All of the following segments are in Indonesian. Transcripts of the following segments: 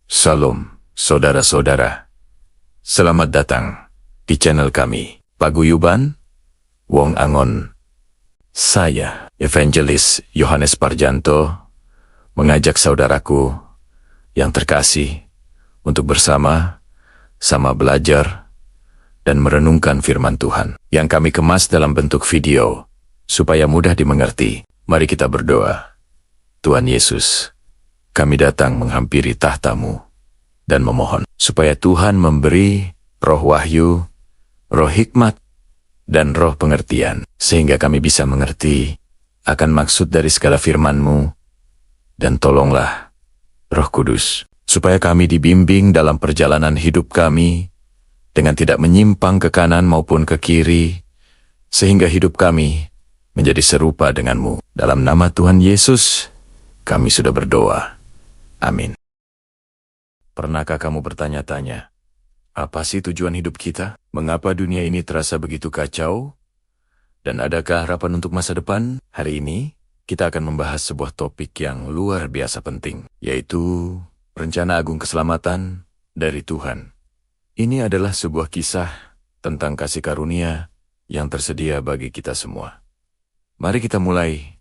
Salam, saudara-saudara. Selamat datang di channel kami, Paguyuban Wong Angon. Saya, Evangelis Yohanes Parjanto, mengajak saudaraku yang terkasih untuk bersama-sama belajar dan merenungkan firman Tuhan yang kami kemas dalam bentuk video supaya mudah dimengerti. Mari kita berdoa. Tuhan Yesus, kami datang menghampiri tahta-Mu dan memohon supaya Tuhan memberi roh wahyu, roh hikmat, dan roh pengertian, sehingga kami bisa mengerti akan maksud dari segala firman-Mu, dan tolonglah Roh Kudus, supaya kami dibimbing dalam perjalanan hidup kami, dengan tidak menyimpang ke kanan maupun ke kiri, sehingga hidup kami menjadi serupa dengan-Mu. Dalam nama Tuhan Yesus, kami sudah berdoa. Amin. Pernahkah kamu bertanya-tanya, apa sih tujuan hidup kita? Mengapa dunia ini terasa begitu kacau? Dan adakah harapan untuk masa depan? Hari ini, kita akan membahas sebuah topik yang luar biasa penting, yaitu rencana agung keselamatan dari Tuhan. Ini adalah sebuah kisah tentang kasih karunia yang tersedia bagi kita semua. Mari kita mulai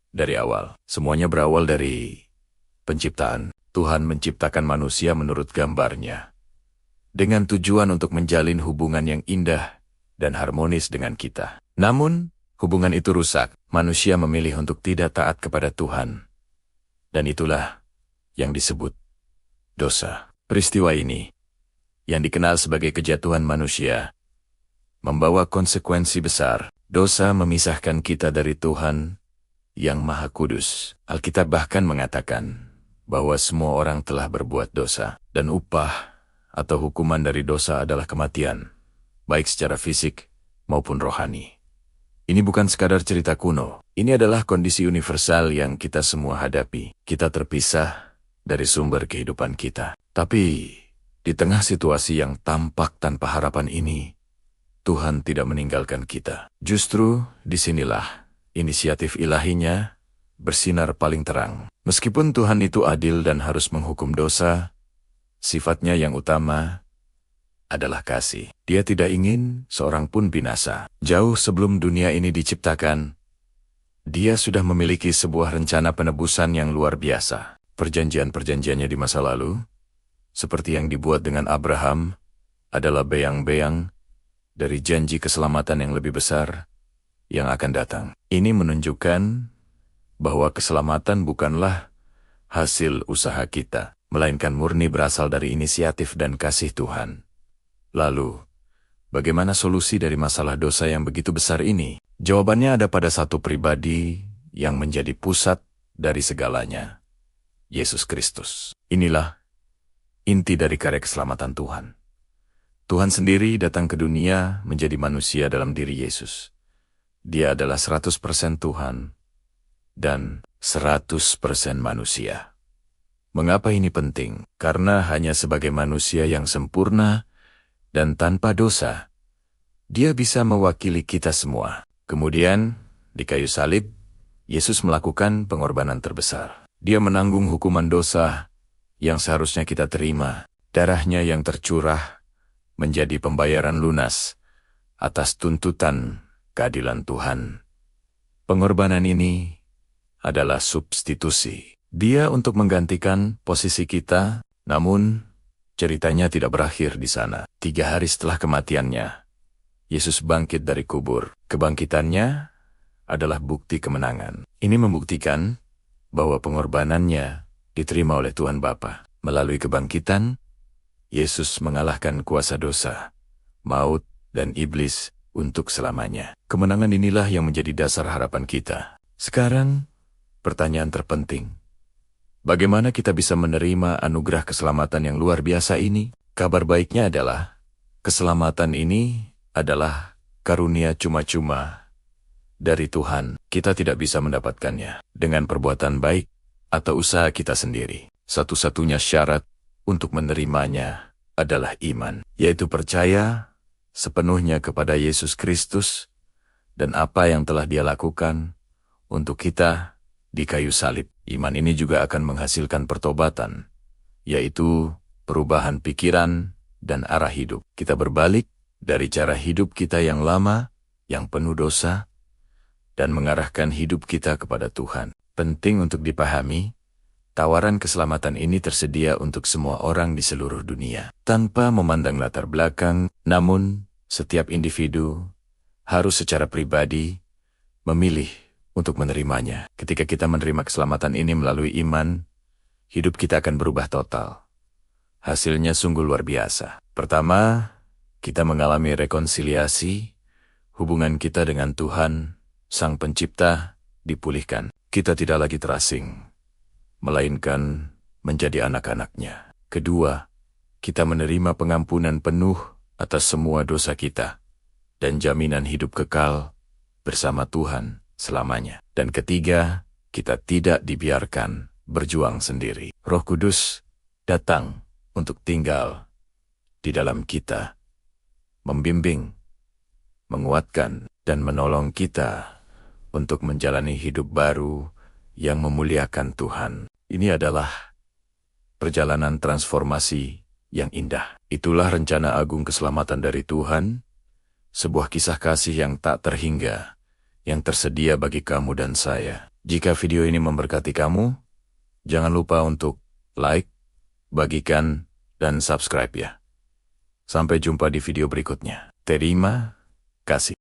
dari awal. Semuanya berawal dari penciptaan. Tuhan menciptakan manusia menurut gambar-Nya, dengan tujuan untuk menjalin hubungan yang indah dan harmonis dengan kita. Namun, hubungan itu rusak. Manusia memilih untuk tidak taat kepada Tuhan. Dan itulah yang disebut dosa. Peristiwa ini, yang dikenal sebagai kejatuhan manusia, membawa konsekuensi besar. Dosa memisahkan kita dari Tuhan yang Maha Kudus. Alkitab bahkan mengatakan bahwa semua orang telah berbuat dosa, dan upah atau hukuman dari dosa adalah kematian, baik secara fisik maupun rohani. Ini bukan sekadar cerita kuno. Ini adalah kondisi universal yang kita semua hadapi. Kita terpisah dari sumber kehidupan kita. Tapi, di tengah situasi yang tampak tanpa harapan ini, Tuhan tidak meninggalkan kita. Justru, disinilah inisiatif ilahinya bersinar paling terang. Meskipun Tuhan itu adil dan harus menghukum dosa, sifatnya yang utama adalah kasih. Dia tidak ingin seorang pun binasa. Jauh sebelum dunia ini diciptakan, Dia sudah memiliki sebuah rencana penebusan yang luar biasa. Perjanjian-perjanjiannya di masa lalu, seperti yang dibuat dengan Abraham, adalah beyang-beyang dari janji keselamatan yang lebih besar yang akan datang. Ini menunjukkan bahwa keselamatan bukanlah hasil usaha kita, melainkan murni berasal dari inisiatif dan kasih Tuhan. Lalu, bagaimana solusi dari masalah dosa yang begitu besar ini? Jawabannya ada pada satu pribadi yang menjadi pusat dari segalanya, Yesus Kristus. Inilah inti dari karya keselamatan Tuhan. Tuhan sendiri datang ke dunia menjadi manusia dalam diri Yesus. Dia adalah 100% Tuhan dan 100% manusia. Mengapa ini penting? Karena hanya sebagai manusia yang sempurna dan tanpa dosa, Dia bisa mewakili kita semua. Kemudian, di kayu salib, Yesus melakukan pengorbanan terbesar. Dia menanggung hukuman dosa yang seharusnya kita terima. Darah-Nya yang tercurah menjadi pembayaran lunas atas tuntutan keadilan Tuhan. Pengorbanan ini adalah substitusi. Dia untuk menggantikan posisi kita, namun ceritanya tidak berakhir di sana. 3 hari setelah kematiannya, Yesus bangkit dari kubur. Kebangkitannya adalah bukti kemenangan. Ini membuktikan bahwa pengorbanannya diterima oleh Tuhan Bapa. Melalui kebangkitan, Yesus mengalahkan kuasa dosa, maut, dan iblis untuk selamanya. Kemenangan inilah yang menjadi dasar harapan kita. Sekarang, pertanyaan terpenting. Bagaimana kita bisa menerima anugerah keselamatan yang luar biasa ini? Kabar baiknya adalah, keselamatan ini adalah karunia cuma-cuma dari Tuhan. Kita tidak bisa mendapatkannya dengan perbuatan baik atau usaha kita sendiri. Satu-satunya syarat untuk menerimanya adalah iman, yaitu percaya sepenuhnya kepada Yesus Kristus dan apa yang telah Dia lakukan untuk kita di kayu salib. Iman ini juga akan menghasilkan pertobatan yaitu perubahan pikiran dan arah hidup. Kita berbalik dari cara hidup kita yang lama, yang penuh dosa, dan mengarahkan hidup kita kepada Tuhan. Penting untuk dipahami, tawaran keselamatan ini tersedia untuk semua orang di seluruh dunia, tanpa memandang latar belakang. Namun, setiap individu harus secara pribadi memilih untuk menerimanya. Ketika kita menerima keselamatan ini melalui iman, hidup kita akan berubah total. Hasilnya sungguh luar biasa. Pertama, kita mengalami rekonsiliasi, hubungan kita dengan Tuhan, Sang Pencipta, dipulihkan. Kita tidak lagi terasing, melainkan menjadi anak-anak-Nya. Kedua, kita menerima pengampunan penuh atas semua dosa kita, dan jaminan hidup kekal bersama Tuhan selamanya. Dan ketiga, kita tidak dibiarkan berjuang sendiri. Roh Kudus datang untuk tinggal di dalam kita, membimbing, menguatkan, dan menolong kita untuk menjalani hidup baru yang memuliakan Tuhan. Ini adalah perjalanan transformasi yang indah. Itulah rencana agung keselamatan dari Tuhan, sebuah kisah kasih yang tak terhingga, yang tersedia bagi kamu dan saya. Jika video ini memberkati kamu, jangan lupa untuk like, bagikan, dan subscribe ya. Sampai jumpa di video berikutnya. Terima kasih.